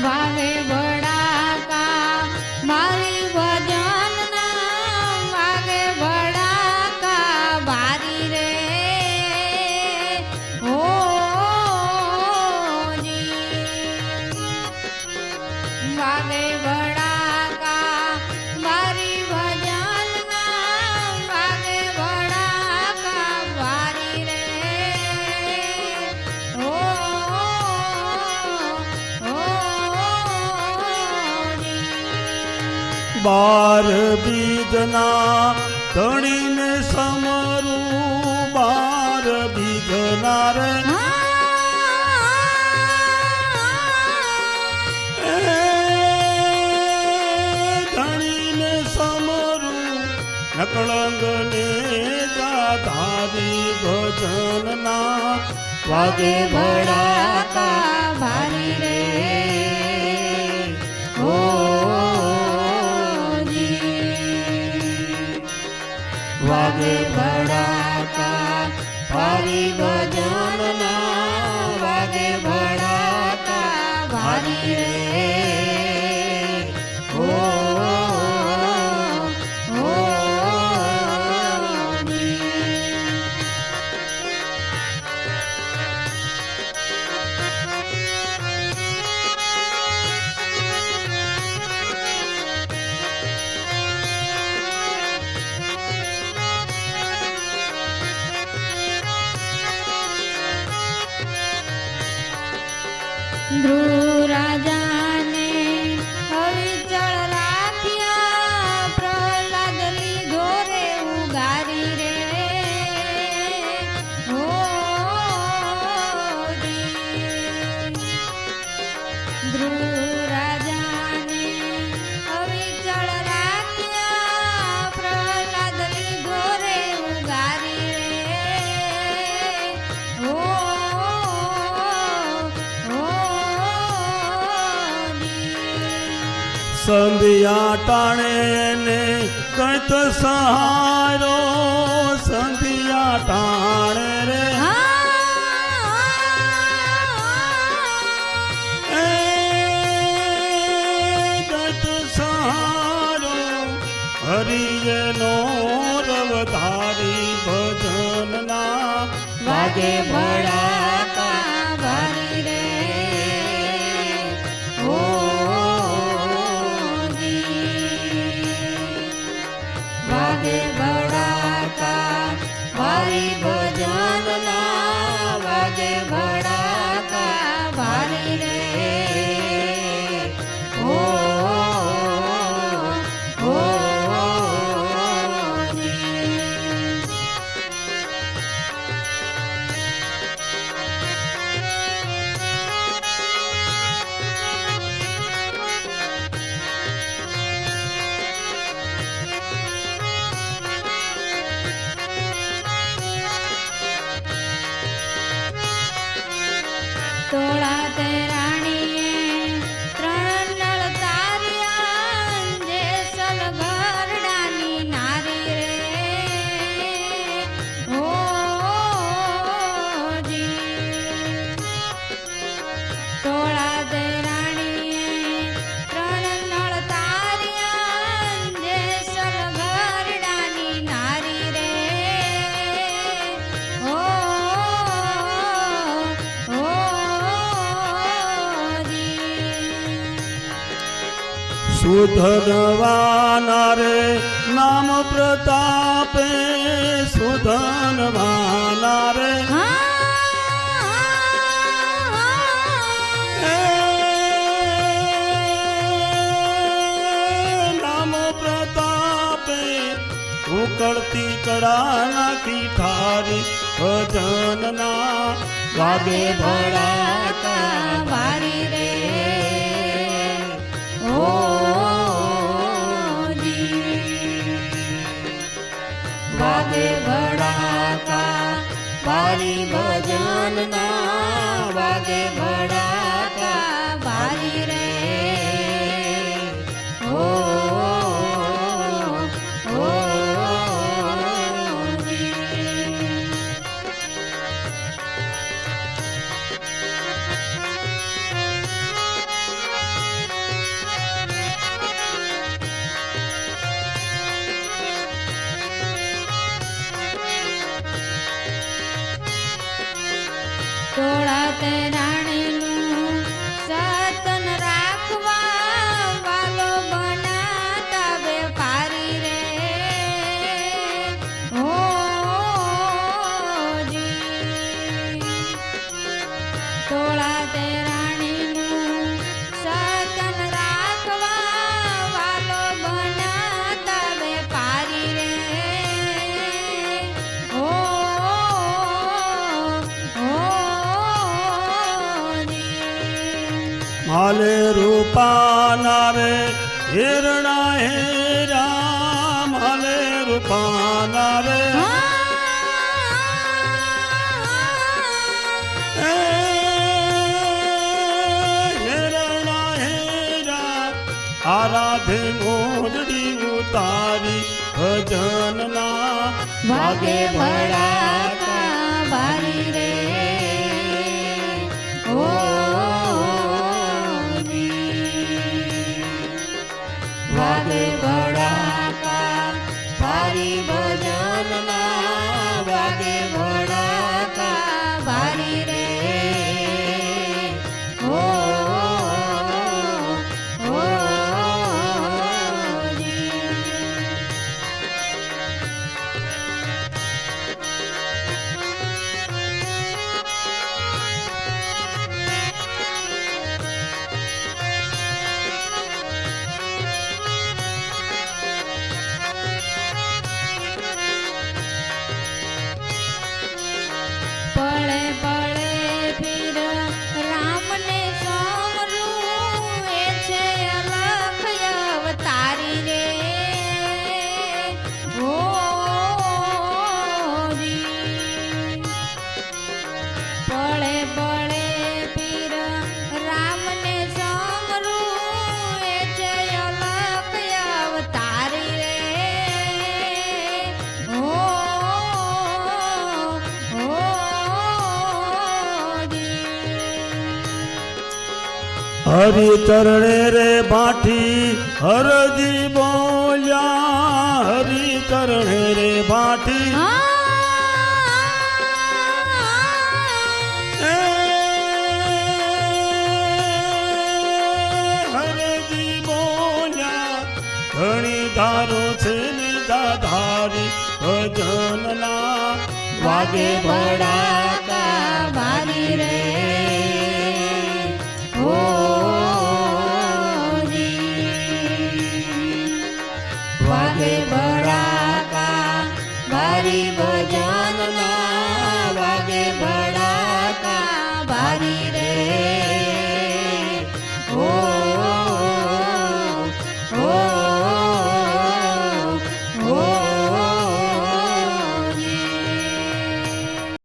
વાગે ભડાકા મારી ભજન ના વાગે ભડાકા ભારી રે હો વાગે ભડાકા મારી ભજન ના વાગે ભડાકા ભારી રે હો બાર બીજના ધણીને સમરું બાર બીજના રે ધણીને સમરું નકળંગ ને ધારી ભજનના વાગે ભડાકા ભારી રે હો વાગે ભડાકા ભારી ભજન ના વાગે ભડાકા ભારી રે હો ધ્રુવ રાજાને હવિચળ રાખ્યા પ્રહલાદ લીધો રે ઉગારી રે હો ધ્રુવ રાજાને હવિચળ રાખ્યા પ્રહલાદ લીધો રે ઉગારી રે હો સંધ્યા ટાણે ને કંઈક સહારો સંધ્યા ટાણે રે કંઈક સહારો હરિયનો રવધારી ભજનના વાગે ભડાકા ભારી રે વાગે ભડાકા ભારી ભજન ના વાગે ભડાકા ભારી રે હો તોળા તે રાણીએ ત્રણ નળ તાર્યા જેસલ ઘરડાની નારી રે હો તોળા તે રાણીએ ત્રણ નળ તાર્યા જેસલ ઘરડાની નારી રે હો સુધનવાના રે નામ પ્રતાપે સુધનવાના રે નામ પ્રતાપે ઉકળતી કડા નાખી ઠારી ભજનના વાગે ભડાકા ભારી રે વાગે ભડાકા ભારી ભજન ના વાગે ભડાકા ભારી રે હો તોળા તે રાણીનું સતન રાખવા વાલો બનાતા વેપારી રે હો જી તોળા તે રાણીનું સતન રાખવા વાલો બનાતા વેપારી રે હો માલે રૂપાના રે હિરણા હેરા માલે રૂપાના રે હિરણા હેરા આરાધે મોજડી ઉતારી ભજનના વાગે ભડાકા બારી રે ઓ વાગે ભડાકા ભારી ભજનના વાગે ભડાકા બારી રે ઓ પળે પળે ફિર રામને સોમરું એ છે અલખ અવતારી રે ઓ જી પળે પળે ફિર રામને સોમરું એ છે અલખ અવતારી રે ઓ હરિ ચરણે રે ભાઠી હરજી બોલ્યા હરિ ચરણે રે ભાઠી હરજી બોલ્યા ઘણી ધારો છે લીધા ધારી ભજનના વાગે ભડા